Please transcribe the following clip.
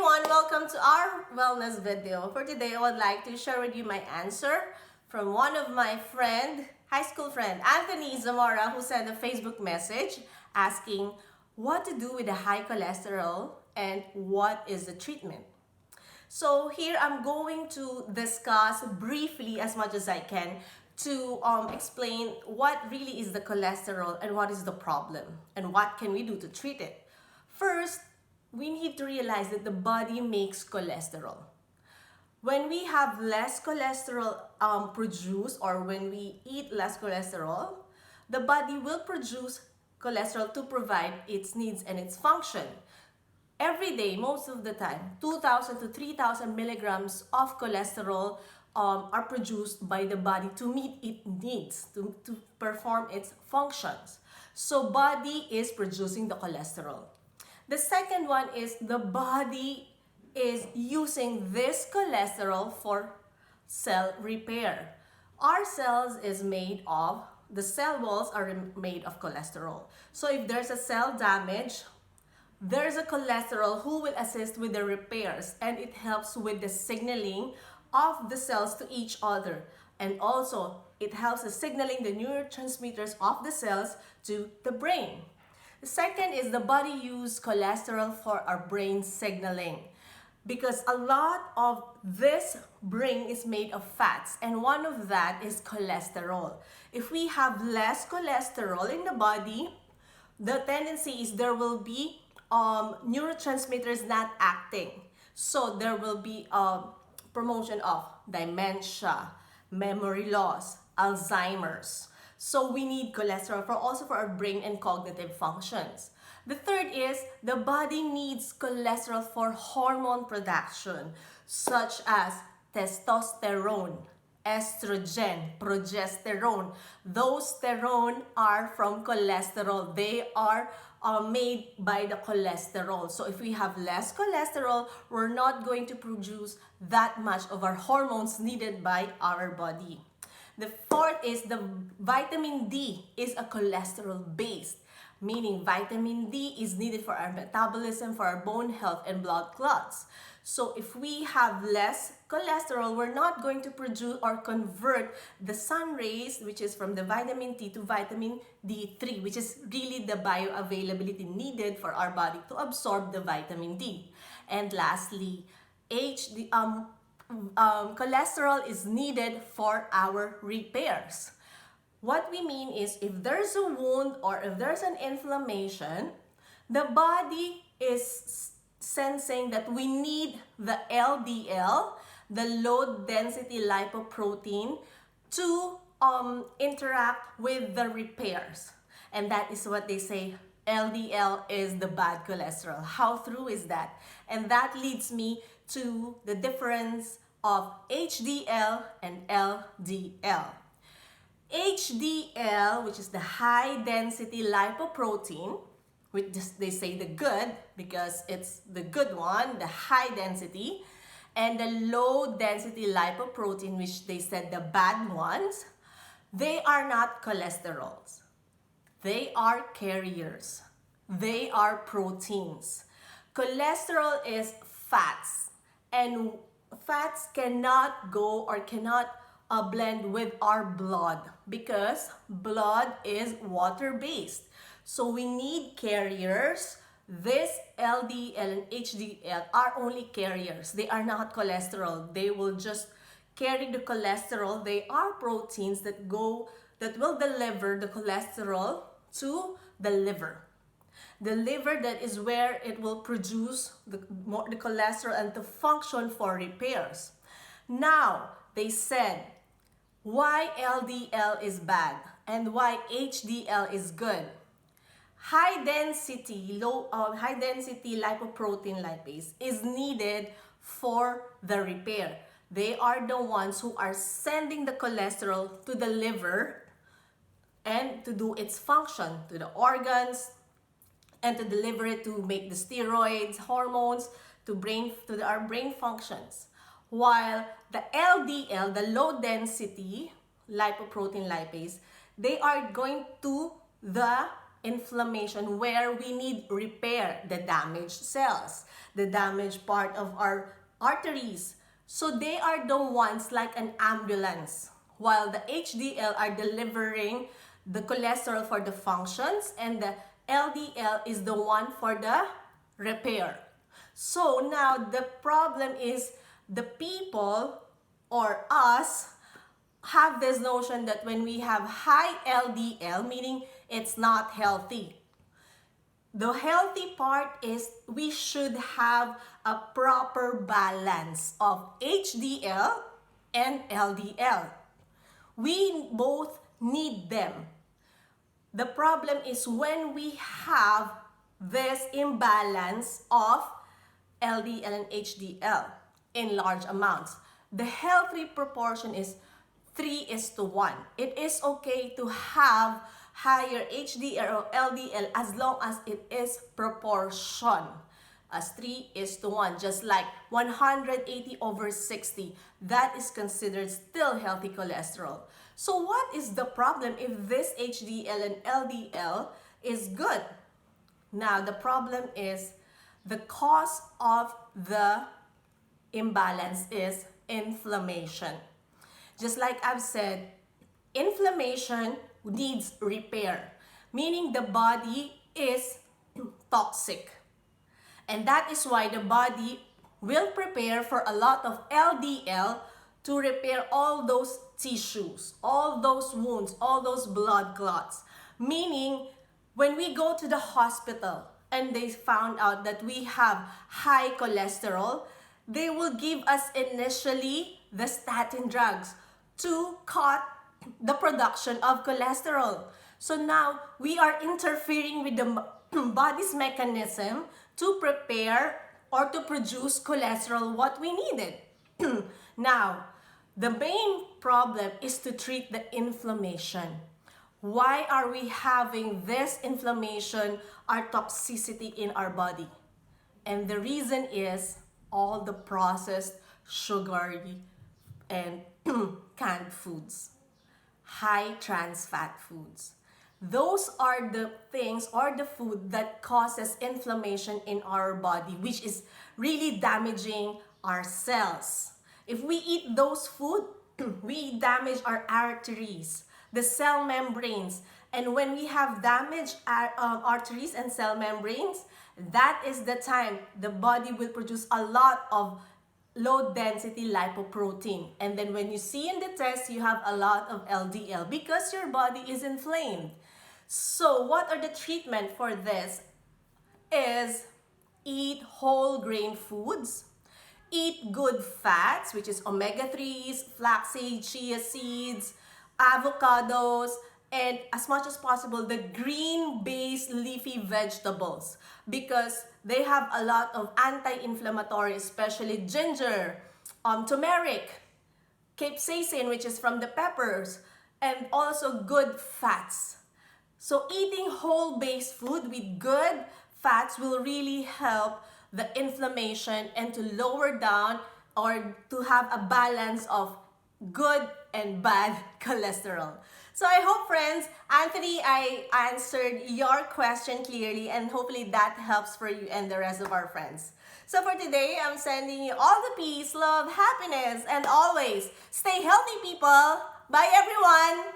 everyone, welcome to our wellness video. For today, I would like to share with you my answer from one of my high school friend, Anthony Zamora, who sent a Facebook message asking what to do with the high cholesterol and what is the treatment. So here I'm going to discuss briefly as much as I can to explain what really is the cholesterol and what is the problem and what can we do to treat it. First, we need to realize that the body makes cholesterol. When we have less cholesterol produced, or when we eat less cholesterol, the body will produce cholesterol to provide its needs and its function. Every day, most of the time, 2,000 to 3,000 milligrams of cholesterol are produced by the body to meet its needs, to perform its functions. So body is producing the cholesterol. The second one is the body is using this cholesterol for cell repair. Our cells is made of, the cell walls are made of cholesterol. So if there's a cell damage, there's a cholesterol who will assist with the repairs, and it helps with the signaling of the cells to each other. And also, it helps in signaling the neurotransmitters of the cells to the brain. The second is the body uses cholesterol for our brain signaling, because a lot of this brain is made of fats, and one of that is cholesterol. If we have less cholesterol in the body, the tendency is there will be neurotransmitters not acting. So there will be promotion of dementia, memory loss, Alzheimer's. So we need cholesterol also for our brain and cognitive functions. The third is the body needs cholesterol for hormone production, such as testosterone, estrogen, progesterone. Those sterone are from cholesterol. They are made by the cholesterol. So if we have less cholesterol, we're not going to produce that much of our hormones needed by our body. The fourth is the vitamin D is a cholesterol based, meaning vitamin D is needed for our metabolism, for our bone health and blood clots. So if we have less cholesterol, we're not going to produce or convert the sun rays, which is from the vitamin D, to vitamin D3, which is really the bioavailability needed for our body to absorb the vitamin D. And lastly, cholesterol is needed for our repairs. What we mean is, if there's a wound or if there's an inflammation, the body is sensing that we need the LDL, the low density lipoprotein, to interact with the repairs. And that is what they say, LDL is the bad cholesterol. How true is that? And that leads me to the difference of HDL and LDL. HDL, which is the high density lipoprotein, which they say the good because it's the good one, the high density, and the low density lipoprotein, which they said the bad ones, they are not cholesterols. They are carriers. They are proteins. Cholesterol is fats, and fats cannot go or cannot blend with our blood because blood is water-based. So we need carriers. This LDL and HDL are only carriers. They are not cholesterol. They will just carry the cholesterol. They are proteins that will deliver the cholesterol to the liver. The liver, that is where it will produce the cholesterol and to function for repairs. Now, they said why LDL is bad and why HDL is good. High density lipoprotein lipase is needed for the repair. They are the ones who are sending the cholesterol to the liver and to do its function, to the organs, and to deliver it to make the steroids, hormones, to our brain functions. While the LDL, the low density lipoprotein lipase, they are going to the inflammation, where we need repair the damaged cells, the damaged part of our arteries. So they are the ones like an ambulance, while the HDL are delivering the cholesterol for the functions, and the LDL is the one for the repair. So now the problem is the people or us have this notion that when we have high LDL, meaning it's not healthy. The healthy part is we should have a proper balance of HDL and LDL. We both need them. The problem is when we have this imbalance of LDL and HDL in large amounts. The healthy proportion is 3:1. It is okay to have higher HDL or LDL as long as it is proportion as 3:1, just like 180/60. That is considered still healthy cholesterol. So what is the problem if this HDL and LDL is good? Now the problem is the cause of the imbalance is inflammation. Just like I've said, inflammation needs repair, meaning the body is toxic. And that is why the body will prepare for a lot of LDL to repair all those tissues, all those wounds, all those blood clots. Meaning, when we go to the hospital and they found out that we have high cholesterol, they will give us initially the statin drugs to cut the production of cholesterol. So now we are interfering with the body's mechanism to prepare or to produce cholesterol what we needed. Now, the main problem is to treat the inflammation. Why are we having this inflammation or toxicity in our body? And the reason is all the processed, sugary, and canned foods, high trans fat foods. Those are the things or the food that causes inflammation in our body, which is really damaging our cells. If we eat those food, we damage our arteries, the cell membranes. And when we have damaged arteries and cell membranes, that is the time the body will produce a lot of low density lipoprotein. And then when you see in the test, you have a lot of LDL because your body is inflamed. So what are the treatment for this? Is eat whole grain foods, eat good fats, which is omega-3s, flaxseed, chia seeds, avocados, and as much as possible, the green-based leafy vegetables, because they have a lot of anti-inflammatory, especially ginger, turmeric, capsaicin, which is from the peppers, and also good fats. So eating whole-based food with good fats will really help the inflammation and to lower down or to have a balance of good and bad cholesterol. So I hope, friends, Anthony, I answered your question clearly, and hopefully that helps for you and the rest of our friends. So for today, I'm sending you all the peace, love, happiness, and always stay healthy, people. Bye, everyone.